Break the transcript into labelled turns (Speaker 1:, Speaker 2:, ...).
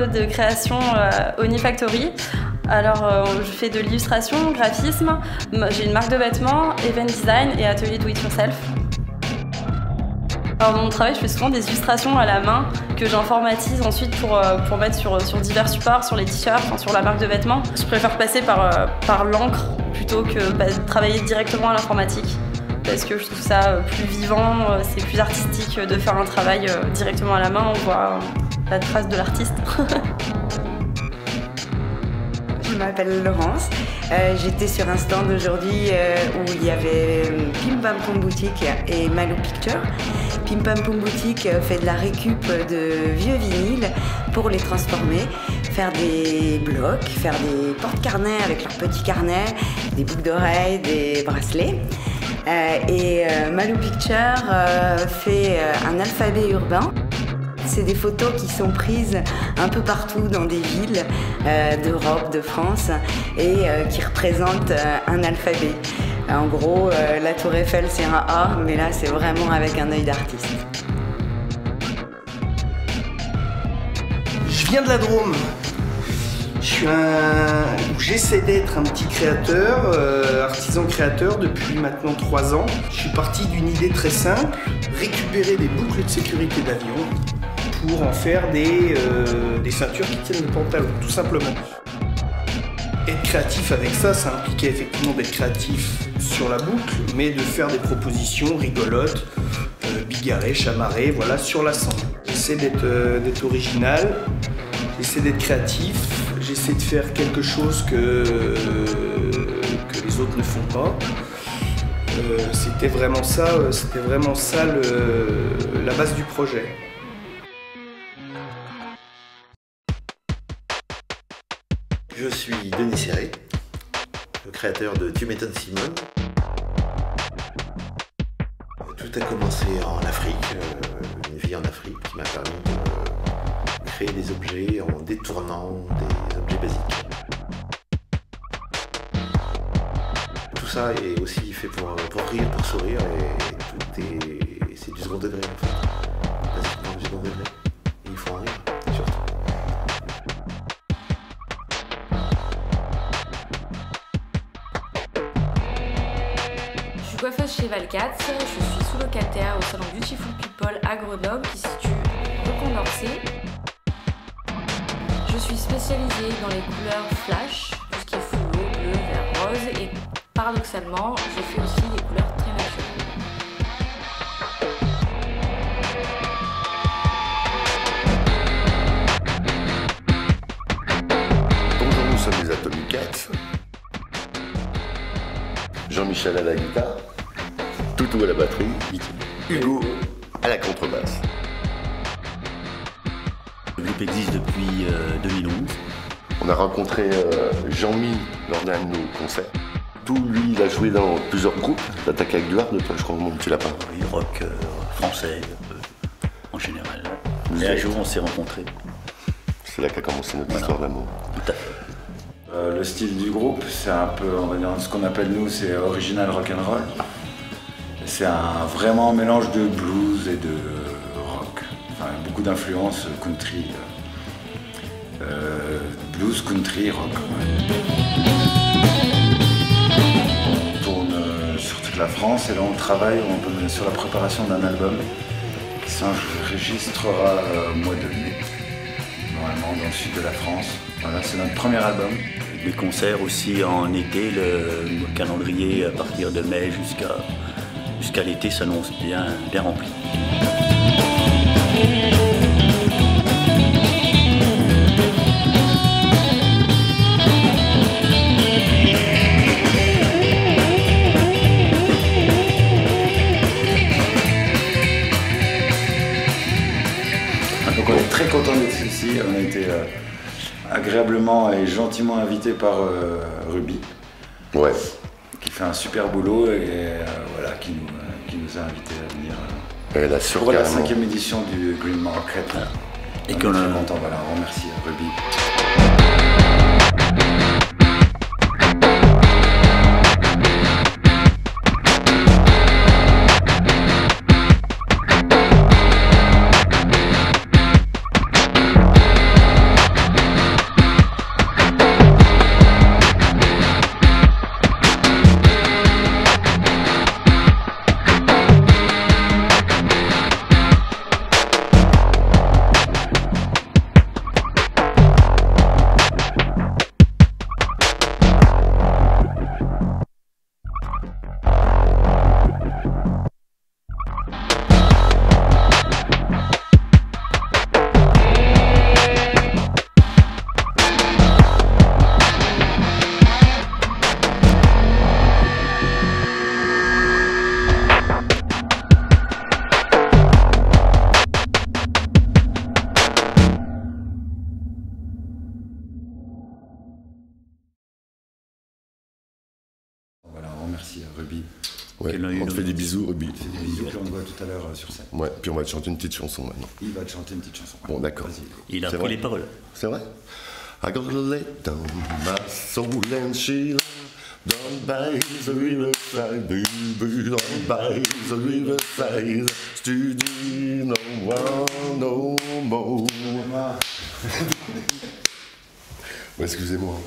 Speaker 1: studio de création Onifactory. Alors, je fais de l'illustration, graphisme, j'ai une marque de vêtements, event design et atelier do it yourself. Alors, dans mon travail, je fais souvent des illustrations à la main que j'informatise ensuite pour mettre sur divers supports, sur les t-shirts, enfin, sur la marque de vêtements. Je préfère passer par l'encre plutôt que travailler directement à l'informatique parce que je trouve ça plus vivant, c'est plus artistique de faire un travail directement à la main, on voit la trace de l'artiste.
Speaker 2: Je m'appelle Laurence, j'étais sur un stand aujourd'hui où il y avait Pim Pam Poum Boutique et Malou Picture. Pim Pam Poum Boutique fait de la récup de vieux vinyles pour les transformer, faire des blocs, faire des porte-carnets avec leurs petits carnets, des boucles d'oreilles, des bracelets. Et Malou Picture fait un alphabet urbain. C'est des photos qui sont prises un peu partout dans des villes d'Europe, de France et qui représentent un alphabet. En gros, la Tour Eiffel c'est un A, mais là c'est vraiment avec un œil d'artiste.
Speaker 3: Je viens de la Drôme. J'essaie d'être un petit créateur, artisan créateur depuis maintenant 3 ans. Je suis parti d'une idée très simple, récupérer des boucles de sécurité d'avion pour en faire des ceintures qui tiennent le pantalon, tout simplement. Être créatif avec ça, ça impliquait effectivement d'être créatif sur la boucle, mais de faire des propositions rigolotes, bigarrées, chamarrées, voilà, sur la sangle. J'essaie d'être original, j'essaie d'être créatif, j'essaie de faire quelque chose que les autres ne font pas. C'était vraiment ça la base du projet.
Speaker 4: Je suis Denis Serré, le créateur de Tu m'étonnes Simone. Tout a commencé en Afrique, une vie en Afrique qui m'a permis de créer des objets en détournant des objets basiques. Tout ça est aussi fait pour rire, pour sourire et c'est du second degré en fait. Basiquement du second degré. Et il faut en rire, surtout.
Speaker 5: Je suis coiffeuse chez Valcat, je suis sous-locataire au salon Beautiful People à Grenoble qui se situe au Condorcet. Je suis spécialisée dans les couleurs flash, tout ce qui est fluo, bleu, vert, rose et paradoxalement, je fais aussi des couleurs très naturelles.
Speaker 6: Bonjour, nous sommes les Atomic Cats. Jean-Michel à la guitare, Toutou à la batterie, Hugo à la contrebasse.
Speaker 7: Le groupe existe depuis 2011.
Speaker 6: On a rencontré Jean-Mi lors d'un de nos concerts. Tout lui, il a joué dans plusieurs groupes. L'attaque avec du hard, toi, je crois que tu l'as pas.
Speaker 7: Oui, rock français en général. Et un jour, on s'est rencontrés.
Speaker 6: C'est là qu'a commencé notre histoire d'amour.
Speaker 7: Tout à fait.
Speaker 8: Le style du groupe, c'est un peu, on va dire, ce qu'on appelle nous, c'est original rock'n'roll. C'est vraiment un mélange de blues et de rock. Enfin, beaucoup d'influences country, blues, country, rock. On tourne sur toute la France et là on travaille sur la préparation d'un album qui s'enregistrera au mois de mai, normalement dans le sud de la France. Voilà, c'est notre premier album.
Speaker 7: Les concerts aussi en été, le calendrier à partir de mai jusqu'à l'été s'annonce bien rempli.
Speaker 8: Donc on est très content d'être ici, on a été agréablement et gentiment invité par Ruby,
Speaker 6: Ouais.
Speaker 8: qui fait un super boulot et voilà, qui nous a invités à venir
Speaker 6: Elle assure
Speaker 8: pour la
Speaker 6: carrément.
Speaker 8: 5e édition du Green Market.
Speaker 7: Et
Speaker 8: on est
Speaker 7: qu'on
Speaker 8: très
Speaker 7: a...
Speaker 8: content, voilà, on remercie Ruby. Ruby.
Speaker 6: Ouais, on te fait des bisous, Ruby.
Speaker 8: On te fait des bisous, puis on te voit tout à l'heure sur scène.
Speaker 6: Ouais, puis on va te chanter une petite chanson maintenant.
Speaker 8: Il va te chanter une petite chanson.
Speaker 6: Bon, d'accord.
Speaker 7: Il a pris les paroles.
Speaker 6: C'est vrai? I gotta let down my soul and Sheila, down by the riverside, baby, down by the riverside, study no one no more. Ouais, excusez-moi.